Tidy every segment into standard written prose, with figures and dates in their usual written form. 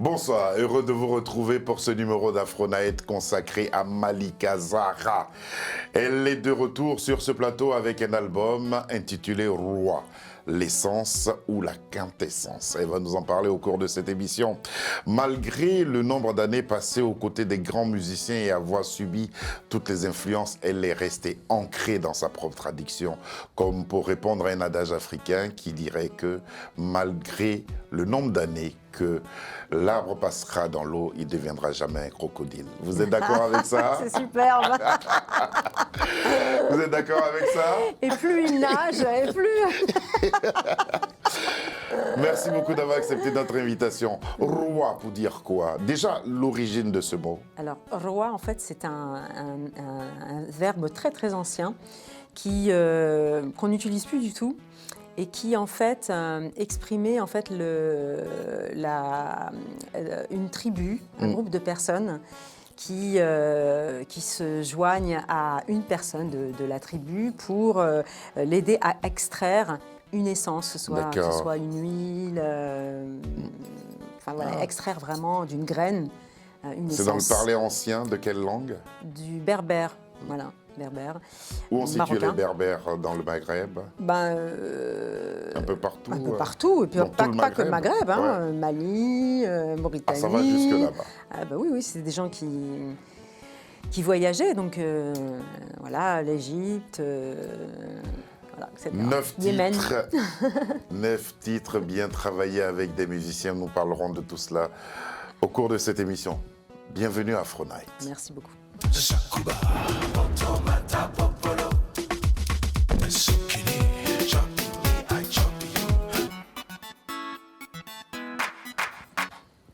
Bonsoir, heureux de vous retrouver pour ce numéro d'Afro-Night consacré à Malika Zahra. Elle est de retour sur ce plateau avec un album intitulé Roi, l'essence ou la quintessence. Elle va nous en parler au cours de cette émission. Malgré le nombre d'années passées aux côtés des grands musiciens et avoir subi toutes les influences, elle est restée ancrée dans sa propre tradition, comme pour répondre à un adage africain qui dirait que malgré le nombre d'années que l'arbre passera dans l'eau, il ne deviendra jamais un crocodile. Vous êtes d'accord avec ça? C'est superbe. Vous êtes d'accord avec ça? Et plus il nage, et plus... Merci beaucoup d'avoir accepté notre invitation. Roi, pour dire quoi? Déjà, l'origine de ce mot. Alors, roi, en fait, c'est un verbe très ancien qu'on n'utilise plus du tout et qui, en fait, exprimait en fait, une tribu, un groupe de personnes qui se joignent à une personne de la tribu pour l'aider à extraire une essence, que ce soit une huile, enfin, voilà, extraire vraiment d'une graine une essence. C'est dans le parler ancien de quelle langue? Du berbère, voilà, berbère. Où on situe marocain. les berbères dans le Maghreb? Un peu partout. Un peu partout, et puis pas que le Maghreb, hein, ouais. Mali, Mauritanie. Ah, ça va jusque là-bas. Ah, bah oui, c'est des gens qui voyageaient, donc voilà, l'Égypte. Voilà, 9 titres bien travaillés avec des musiciens. Nous parlerons de tout cela au cours de cette émission. Bienvenue à Afro-Night. Merci beaucoup.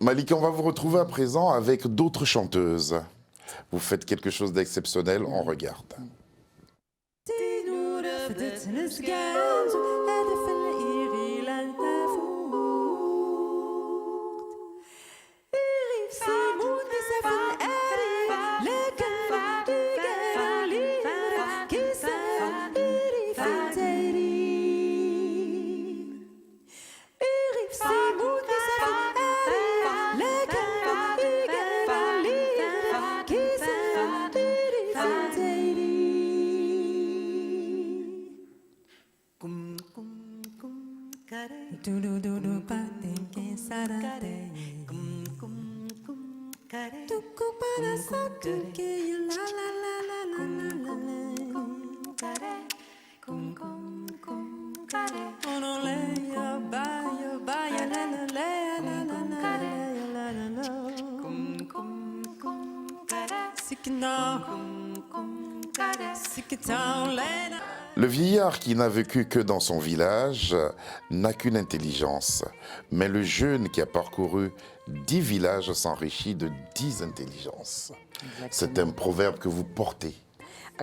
Malika, on va vous retrouver à présent avec d'autres chanteuses. Vous faites quelque chose d'exceptionnel, on regarde. Le vieillard qui n'a vécu que dans son village n'a qu'une intelligence, mais le jeune qui a parcouru 10 villages s'enrichit de 10 intelligences. C'est un proverbe que vous portez.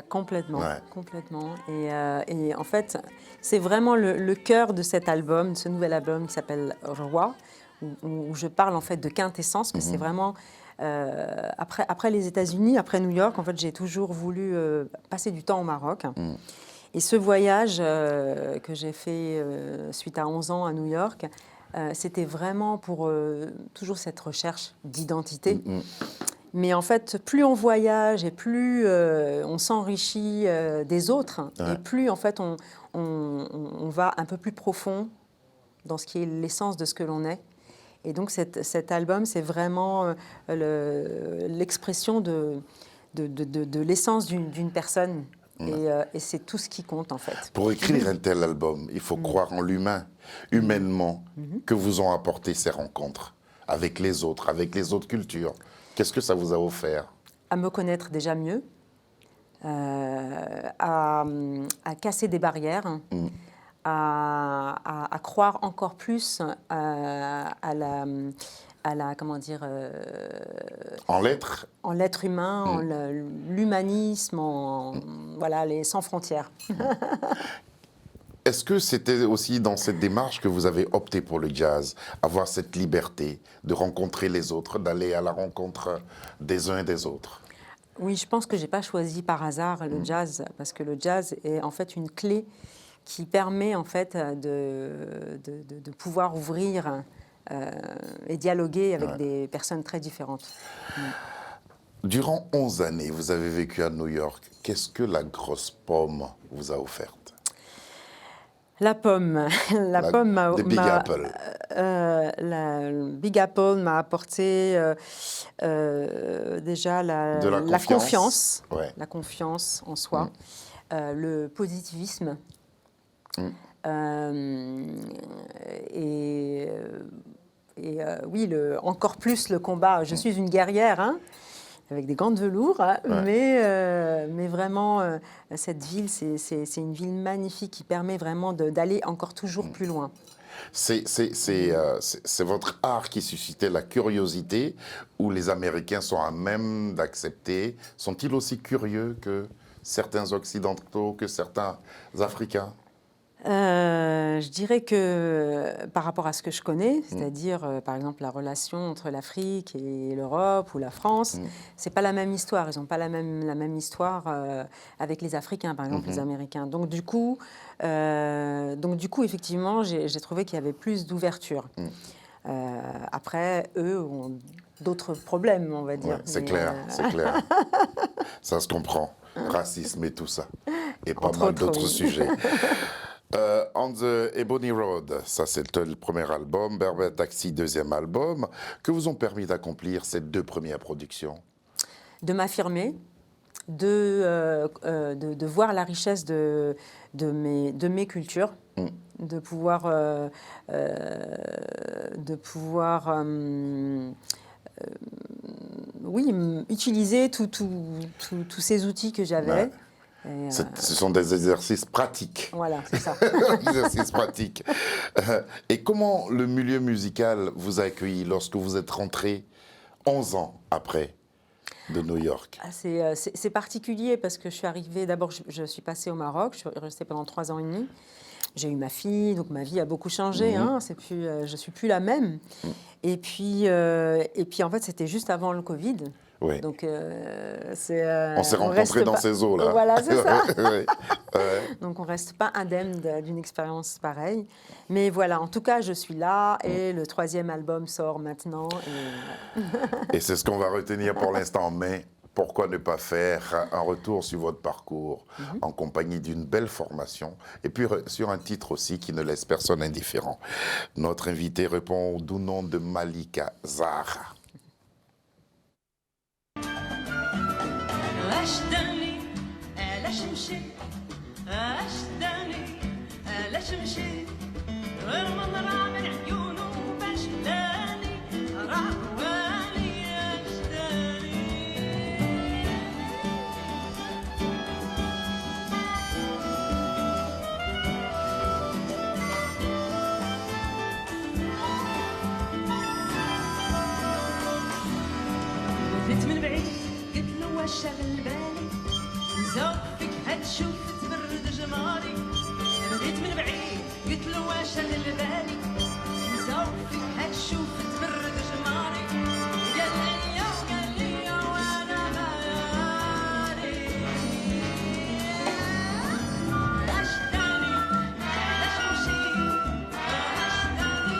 Complètement, ouais. Complètement. Et en fait, c'est vraiment le cœur de cet album, ce nouvel album qui s'appelle Roi, où je parle en fait de quintessence, que c'est vraiment... après les États-Unis, après New York, en fait, j'ai toujours voulu passer du temps au Maroc. Et ce voyage que j'ai fait suite à 11 ans à New York, c'était vraiment pour toujours cette recherche d'identité. Mais en fait, plus on voyage et plus on s'enrichit des autres, et plus en fait on va un peu plus profond dans ce qui est l'essence de ce que l'on est. Et donc cet album, c'est vraiment l'expression de l'essence d'une personne. Et c'est tout ce qui compte, en fait. Pour écrire un tel album, il faut croire en l'humain, humainement, que vous ont apporté ces rencontres avec les autres cultures. Qu'est-ce que ça vous a offert? À me connaître déjà mieux, à casser des barrières, à croire encore plus à la comment dire en l'être humain, en l'humanisme, voilà, les sans frontières. Est-ce que c'était aussi dans cette démarche que vous avez opté pour le jazz, avoir cette liberté de rencontrer les autres, d'aller à la rencontre des uns et des autres? Oui, je pense que j'ai pas choisi par hasard le jazz, parce que le jazz est en fait une clé qui permet en fait de pouvoir ouvrir et dialoguer avec des personnes très différentes. Durant 11 années, vous avez vécu à New York. Qu'est-ce que la grosse pomme vous a offerte? La pomme. Des Big Apple. La Big Apple m'a apporté déjà la confiance. Ouais. La confiance en soi, le positivisme. Oui, encore plus le combat. Je suis une guerrière, hein, avec des gants de velours, hein, mais vraiment, cette ville, c'est une ville magnifique qui permet vraiment d'aller encore toujours plus loin. C'est votre art qui suscitait la curiosité, ou les Américains sont à même d'accepter? Sont-ils aussi curieux que certains Occidentaux, que certains Africains? Je dirais que par rapport à ce que je connais, c'est-à-dire par exemple la relation entre l'Afrique et l'Europe ou la France, c'est pas la même histoire. Ils n'ont pas la même histoire avec les Africains, par exemple les Américains. Donc du coup, effectivement, j'ai trouvé qu'il y avait plus d'ouverture. Après, eux ont d'autres problèmes, on va dire. Ouais, c'est clair, c'est clair. Ça se comprend. Racisme et tout ça. Et pas mal d'autres sujets. On the Ebony Road, ça c'est le premier album, Berber Taxi, deuxième album, que vous ont permis d'accomplir ces 2 premières productions? De m'affirmer, de voir la richesse de mes cultures, de pouvoir utiliser tous ces outils que j'avais. Ce sont des exercices pratiques. Voilà, c'est ça. Exercices pratiques. Et comment le milieu musical vous a accueilli lorsque vous êtes rentré 11 ans après de New York? C'est particulier parce que je suis arrivée, d'abord je suis passée au Maroc, je suis restée pendant 3 ans et demi. J'ai eu ma fille, donc ma vie a beaucoup changé. Hein, je suis plus la même. Et puis en fait, c'était juste avant le Covid. Oui. Donc, on s'est rencontrés dans ces eaux-là. Voilà, c'est ça. Ouais. Donc, on ne reste pas indemne d'une expérience pareille. Mais voilà, en tout cas, je suis là et le 3e album sort maintenant. Et c'est ce qu'on va retenir pour l'instant. Mais pourquoi ne pas faire un retour sur votre parcours en compagnie d'une belle formation et puis sur un titre aussi qui ne laisse personne indifférent. Notre invité répond au doux nom de Malika Zahra. من بعيد قلت له واش شاغل بالي نزوق فيك هتشوف تبرد جماري بديت من بعيد قلت له واش شاغل بالي نزوق فيك هتشوف تبرد جماري قال لي وانا مالي اش داني اش مشي اش داني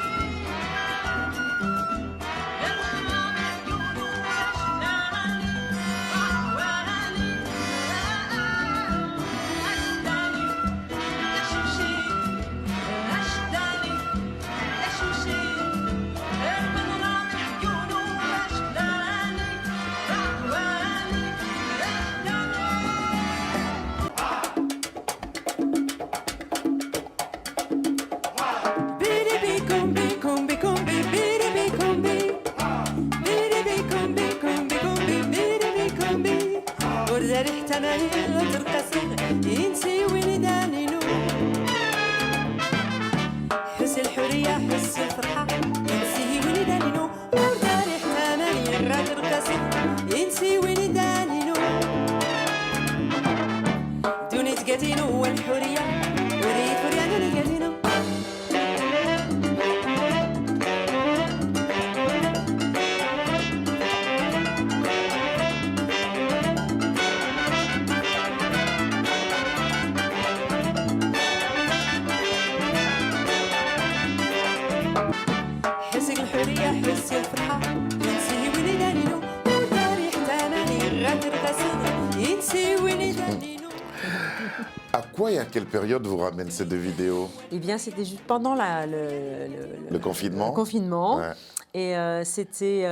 Pourquoi et à quelle période vous ramène ces deux vidéos? Eh bien, c'était juste pendant Le confinement? le confinement. Ouais. Et c'était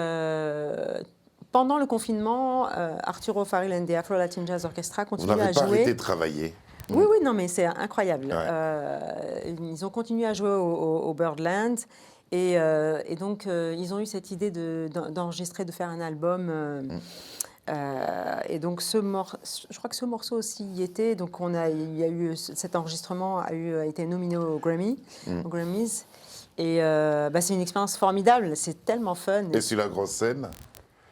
pendant le confinement, Arturo Farrell and the Afro Latin Jazz Orchestra Vous continuait n'avez à pas jouer. arrêté de travailler? Oui, oui, non, mais c'est incroyable. Ouais. Ils ont continué à jouer au Birdland. Et donc, ils ont eu cette idée d'enregistrer, de faire un album. Et donc, je crois que ce morceau aussi y était. Donc, cet enregistrement a été nominé aux Grammys. Et c'est une expérience formidable. C'est tellement fun. Et sur la grosse scène?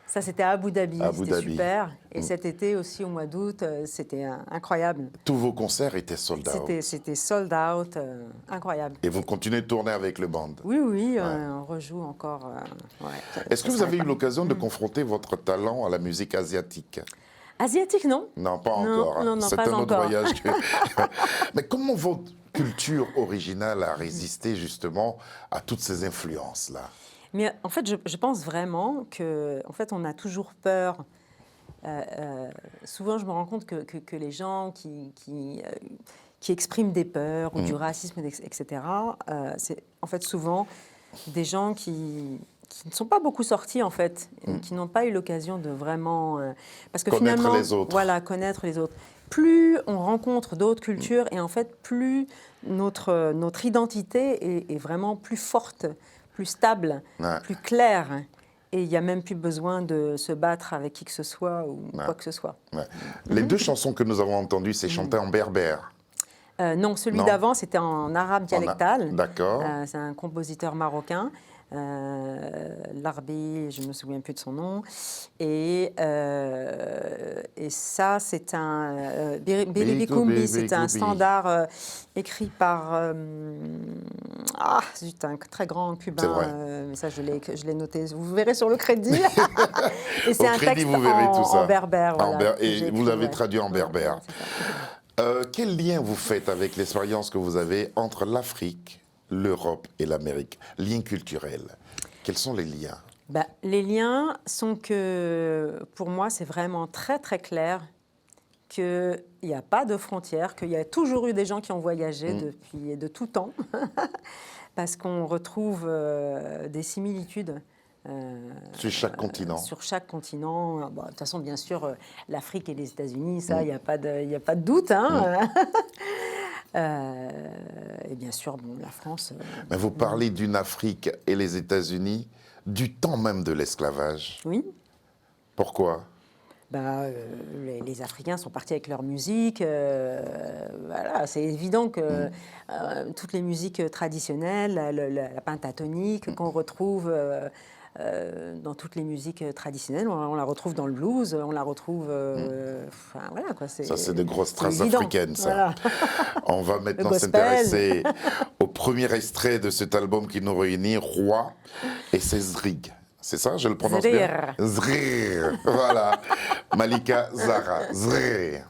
Ça, c'était à Abu Dhabi. Abu C'était Dhabi. super. Et cet été aussi, au mois d'août, c'était incroyable. Tous vos concerts étaient sold out. C'était sold out, incroyable. Et vous continuez de tourner avec le band? Oui, oui, on rejoue encore. Ouais. Est-ce que vous avez eu l'occasion de confronter votre talent à la musique asiatique? Asiatique, non? Non, pas Non, encore. non, C'est pas un autre encore. voyage. Mais comment votre culture originale a résisté justement à toutes ces influences-là? Mais en fait, je pense vraiment que, en fait, on a toujours peur. Souvent, je me rends compte que les gens qui expriment des peurs ou du racisme, etc., c'est en fait souvent des gens qui ne sont pas beaucoup sortis, en fait, et qui n'ont pas eu l'occasion de vraiment... parce que Connaître finalement, les autres. Voilà, connaître les autres. Plus on rencontre d'autres cultures, et en fait, plus notre identité est vraiment plus forte, plus stable, Ouais. plus claire. Et il n'y a même plus besoin de se battre avec qui que ce soit ou quoi que ce soit. Ouais. Les deux chansons que nous avons entendues, c'est chanté en berbère. Non, celui Non. d'avant, c'était en arabe dialectal. D'accord. C'est un compositeur marocain, Larbi, je ne me souviens plus de son nom. Et ça, c'est un Biri Kumbi, c'est un standard écrit par zut, un très grand C'est cubain. vrai. Mais ça, je l'ai noté. Vous verrez sur le crédit. Et Au c'est un crédit, texte vous verrez tout ça. en berbère. En Voilà, et que j'ai vous écrit, l'avez ouais. traduit en berbère. Ouais, c'est ça. Quel lien vous faites avec l'expérience que vous avez entre l'Afrique, l'Europe et l'Amérique? Lien culturel. Quels sont les liens? Les liens sont que, pour moi, c'est vraiment très, très clair qu'il n'y a pas de frontières, qu'il y a toujours eu des gens qui ont voyagé depuis de tout temps, parce qu'on retrouve des similitudes. Sur chaque continent. Sur chaque continent. De toute façon, bien sûr, l'Afrique et les États-Unis, ça, il n'y a pas de doute. Hein. Et bien sûr, la France. Mais vous parlez d'une Afrique et les États-Unis du temps même de l'esclavage. Oui. Pourquoi? Les Africains sont partis avec leur musique. Voilà, c'est évident que toutes les musiques traditionnelles, la pentatonique qu'on retrouve dans toutes les musiques traditionnelles, on la retrouve dans le blues, on la retrouve. Voilà, quoi, Ça, c'est de grosses traces évident. africaines, ça. Voilà. On va maintenant gospel. s'intéresser au premier extrait de cet album qui nous réunit, Roi, et c'est Zrig. C'est ça, je le prononce bien? Zrir. Voilà. Malika Zahra. Zrir.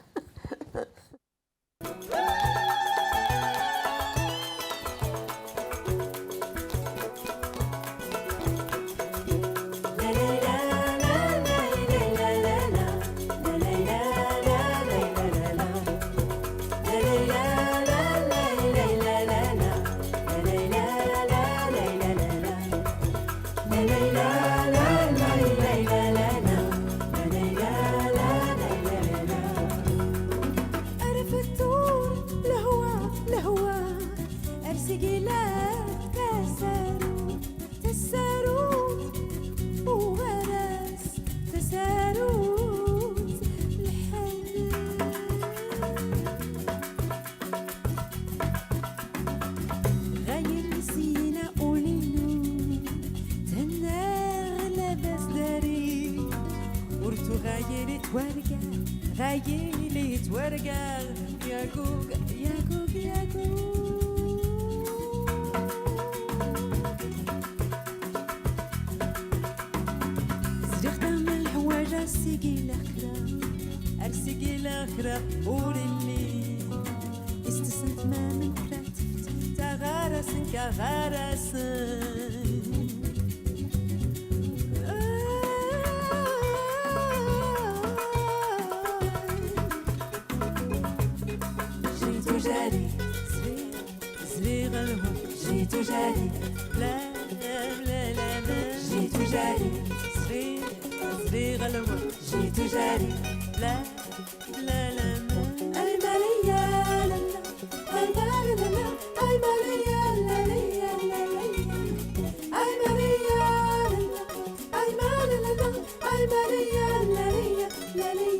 tout jalé, la la la la, j'ai tout jalé, صغير صغير الوا, j'ai tout jalé, la la la la, ay Maria la la, ay Maria la la, ay Maria la la la la, ay Maria la la, ay Maria la la, ay Maria la la la la.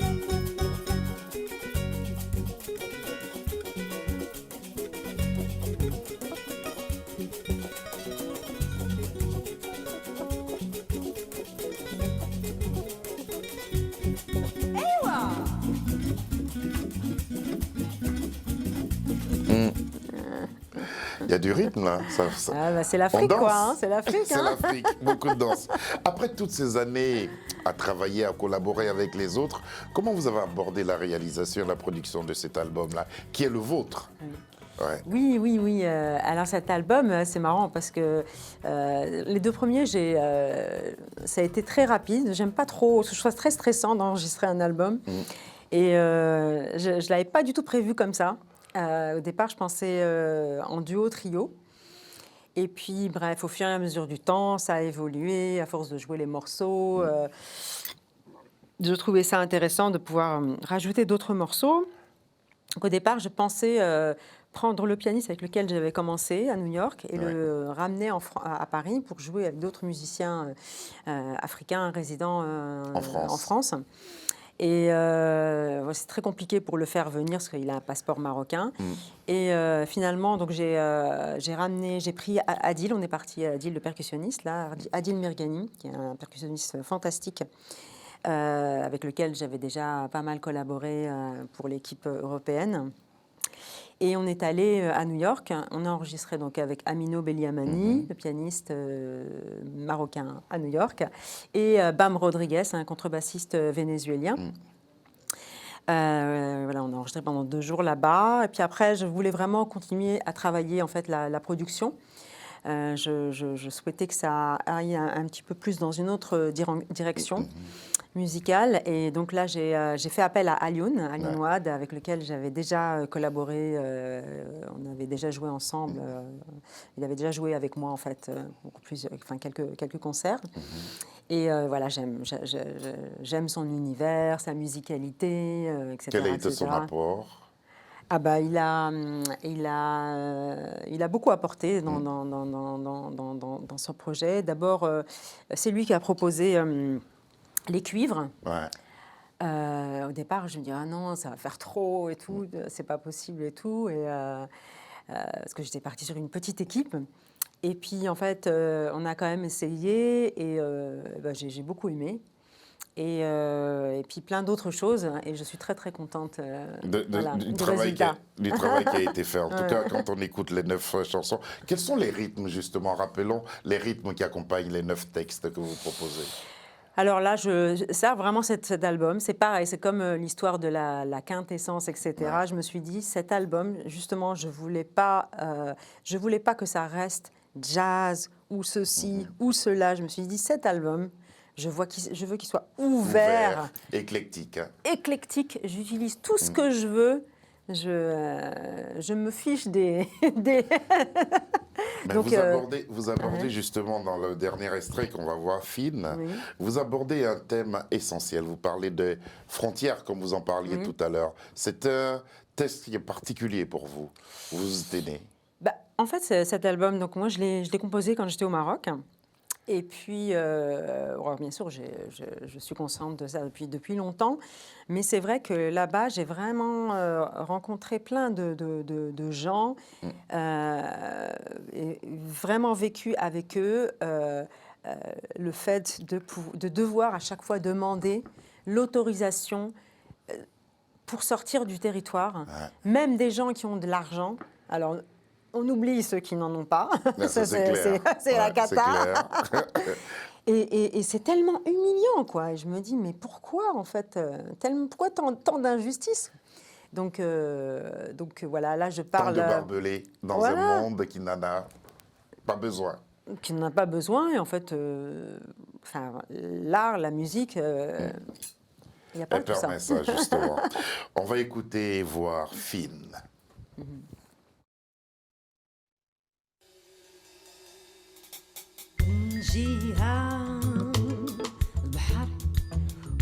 Il y a du rythme là. Ah, bah, c'est On l'Afrique, danse. quoi. Hein, c'est l'Afrique. C'est Hein. l'Afrique, beaucoup de danse. Après toutes ces années à travailler, à collaborer avec les autres, comment vous avez abordé la réalisation et la production de cet album-là, qui est le vôtre? Ouais. Oui, oui, oui. Alors cet album, c'est marrant parce que les deux premiers, ça a été très rapide. J'aime pas trop, je trouve ça très stressant d'enregistrer un album. Et je ne l'avais pas du tout prévu comme ça. Au départ, je pensais en duo, trio. Et puis, bref, au fur et à mesure du temps, ça a évolué à force de jouer les morceaux. Je trouvais ça intéressant de pouvoir rajouter d'autres morceaux. Donc, au départ, je pensais prendre le pianiste avec lequel j'avais commencé à New York et le ramener à Paris pour jouer avec d'autres musiciens africains résidant en France. Et c'est très compliqué pour le faire venir parce qu'il a un passeport marocain. Et finalement, donc j'ai pris Adil. On est parti à Adil, le percussionniste, là, Adil Mirgani, qui est un percussionniste fantastique avec lequel j'avais déjà pas mal collaboré pour l'équipe européenne. Et on est allé à New York. On a enregistré donc avec Amino Belliamani, le pianiste marocain à New York, et Bam Rodriguez, un contrebassiste vénézuélien. Voilà, on a enregistré pendant 2 jours là-bas. Et puis après, je voulais vraiment continuer à travailler en fait la production. Je souhaitais que ça aille un petit peu plus dans une autre direction musicale. Et donc là, j'ai fait appel à Alioune Wade, avec lequel j'avais déjà collaboré. On avait déjà joué ensemble. Il avait déjà joué avec moi, en fait, quelques concerts. Et voilà, j'aime son univers, sa musicalité, etc. Quel a été son apport? Ah bah, il a beaucoup apporté dans son projet. D'abord, c'est lui qui a proposé les cuivres. Ouais. Au départ, je me dis ah non, ça va faire trop et tout, c'est pas possible et tout, parce que j'étais partie sur une petite équipe. Et puis en fait, on a quand même essayé et j'ai beaucoup aimé. Et puis plein d'autres choses. Et je suis très, très contente du travail qui a été fait. En tout cas, quand on écoute les 9 chansons, quels sont les rythmes, justement? Rappelons les rythmes qui accompagnent les 9 textes que vous proposez. Alors là, ça, vraiment, cet album, c'est pareil. C'est comme l'histoire de la quintessence, etc. Ouais. Je me suis dit, cet album, justement, je voulais pas que ça reste jazz ou ceci ou cela. Je me suis dit, cet album... Je veux qu'il soit ouvert. Éclectique. Éclectique. J'utilise tout ce que je veux. Je me fiche des... Donc, vous abordez justement dans le dernier extrait qu'on va voir, Fine, vous abordez un thème essentiel. Vous parlez de frontières, comme vous en parliez tout à l'heure. C'est un texte qui est particulier pour vous. Vous êtes né. En fait, cet album, donc moi, je l'ai composé quand j'étais au Maroc. Et puis, bien sûr, je suis consciente de ça depuis longtemps, mais c'est vrai que là-bas, j'ai vraiment rencontré plein de gens et vraiment vécu avec eux le fait de devoir à chaque fois demander l'autorisation pour sortir du territoire, même des gens qui ont de l'argent. Alors, on oublie ceux qui n'en ont pas. C'est la cata. Et c'est tellement humiliant, quoi. Et je me dis, mais pourquoi, en fait, pourquoi tant d'injustice? Donc voilà, là, je parle... Tant de barbelés dans un monde qui n'en a pas besoin. Qui n'en a pas besoin. Et en fait, l'art, la musique, il n'y a pas tout ça. Elle permet ça, justement. On va écouter et voir Fine. من جهة البحر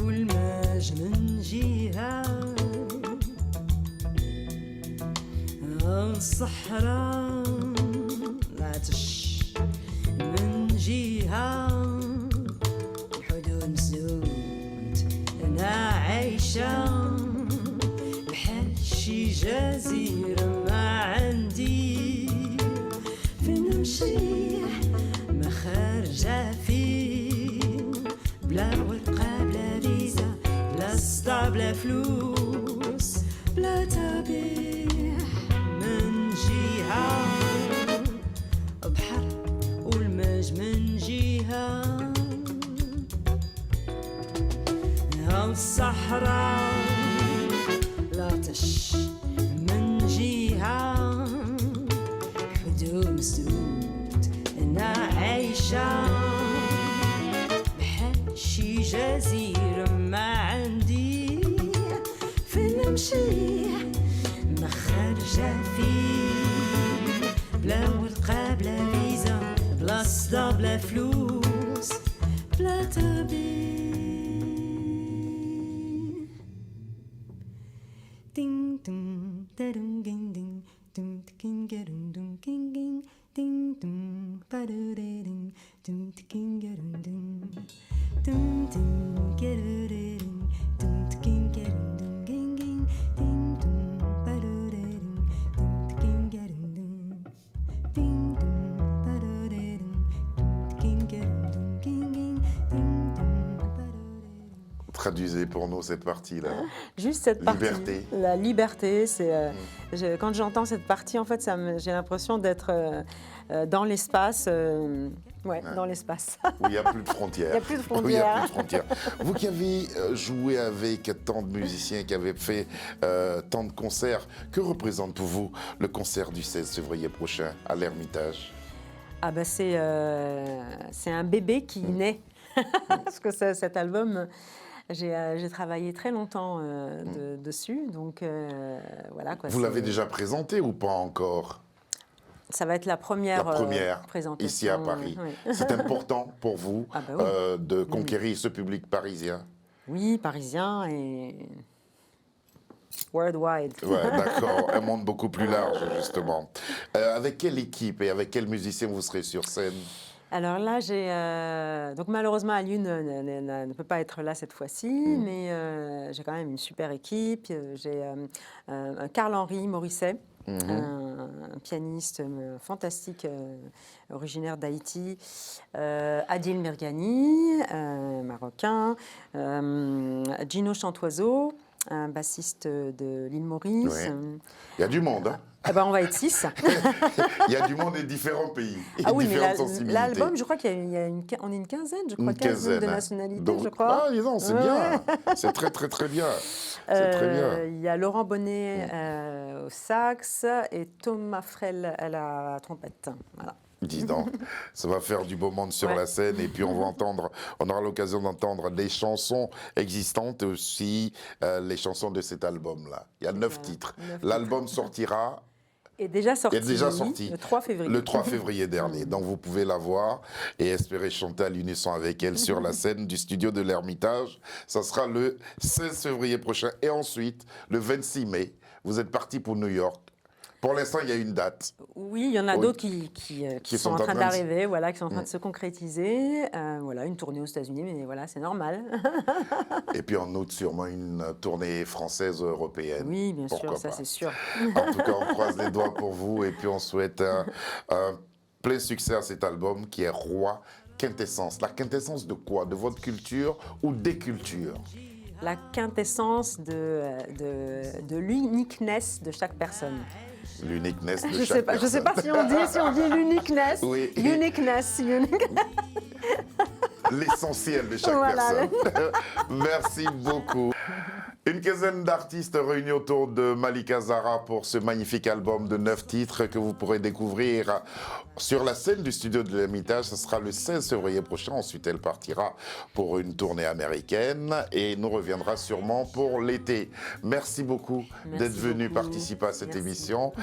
والماج من جهة الصحراء العطش من جهة الحدود مسدود أنا عايشة بحال شي جزيرة ما عندي فين نمشي ما خارجة فيه بلا ورقة بلا فيزا بلا سطا بلا فلوس بلا تبيع من جهة بحر والماج من جهة الصحراء العطش من جهة حدود مسدود أنا عايشة بحال شي جزيرة ما عندي فين نمشي ما خارجة فيه بلا ورقة بلا فيزا بلا صدا بلا فلوس بلا تبيع ding dum da dum ging ding dum king dum dum king ging ding dum ba da ding dum king dum dum dum dum get ding dum king dum ging ging ding dum ba da ding dum king dum ding dum ba da ding dum king dum ging ging ding dum ba da. Traduisez pour nous cette partie-là. Juste cette partie. Liberté. La liberté, c'est quand j'entends cette partie, en fait, j'ai l'impression d'être dans l'espace. Dans l'espace. Où il n'y a plus de frontières. Il n'y a plus de Où il n'y a frontières. plus de frontières. Vous qui avez joué avec tant de musiciens, qui avez fait tant de concerts, que représente pour vous le concert du 16 février prochain à l'Ermitage? Ah ben c'est un bébé qui naît. Parce que cet album, j'ai travaillé très longtemps dessus. Donc voilà quoi. Vous l'avez déjà présenté ou pas encore? Ça va être la première présentation. Ici à Paris. Oui. C'est important pour vous Ah bah oui. de conquérir ce public parisien? Oui, parisien et worldwide. Ouais, d'accord, un monde beaucoup plus large, justement. Avec quelle équipe et avec quel musicien vous serez sur scène? Alors là, donc malheureusement, Aliou ne peut pas être là cette fois-ci, mais j'ai quand même une super équipe. J'ai Carl-Henri Morisset, un pianiste fantastique, originaire d'Haïti, Adil Mirgani, marocain, Gino Chantoiseau, un bassiste de l'île Maurice. Oui. Il y a du monde, hein? Eh ben, on va être 6. Il y a du monde et différents pays, et Ah oui, mais différentes sensibilités. l'album, je crois on est une quinzaine, je crois, Une quinzaine de hein. nationalités, Donc, je crois. Ah, non, c'est bien. C'est très, très, très bien. C'est très bien. Il y a Laurent Bonnet au sax et Thomas Frel à la trompette. Voilà. Dis donc, ça va faire du beau monde sur la scène et puis on aura l'occasion d'entendre des chansons existantes et aussi les chansons de cet album-là. Il y a 9 titres. L'album sortira. Est déjà sorti, sorti le 3 février. Le 3 février dernier. Donc vous pouvez la voir et espérer chanter à l'unisson avec elle sur la scène du studio de l'Ermitage. Ça sera le 16 février prochain. Et ensuite, le 26 mai, vous êtes parti pour New York. Pour l'instant, il y a une date. Oui, il y en a d'autres qui sont en train d'arriver, voilà, qui sont en train de se concrétiser. Voilà, une tournée aux États-Unis, mais voilà, c'est normal. Et puis en août, sûrement une tournée française ou européenne. Oui, bien Pourquoi sûr, ça pas. c'est sûr. En tout cas, on croise les doigts pour vous et puis on souhaite un plein succès à cet album qui est Roi Quintessence. La quintessence de quoi? De votre culture ou des cultures? La quintessence de l'uniqueness de chaque personne. L'uniqueness de Je chaque personne. Je sais pas si on dit l'uniqueness. Oui. Uniqueness. L'essentiel de chaque Voilà. personne. Merci beaucoup. Une quinzaine d'artistes réunis autour de Malika Zahra pour ce magnifique album de 9 titres que vous pourrez découvrir sur la scène du studio de l'Ermitage. Ce sera le 16 février prochain. Ensuite, elle partira pour une tournée américaine et nous reviendra sûrement pour l'été. Merci beaucoup d'être venu participer à cette émission.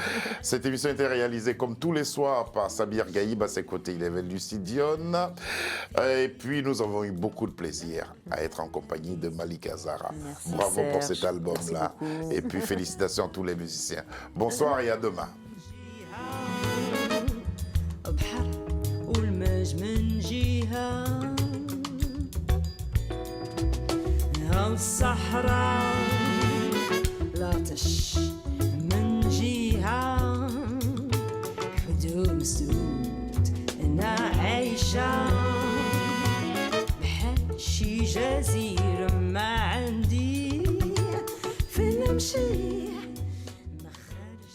Cette émission a été réalisée comme tous les soirs par Sabir Gaïb à ses côtés. Il avait Lucie Dionne. Et puis, nous avons eu beaucoup de plaisir à être en compagnie de Malika Zahra. Merci, Bravo Serge. pour cet album-là. Et puis, félicitations à tous les musiciens. Bonsoir et à demain. بحر والماج من جهة الصحراء العطش من جهة حدود مسدود أنا عايشة بحال شي جزيرة ما عندي فين نمشي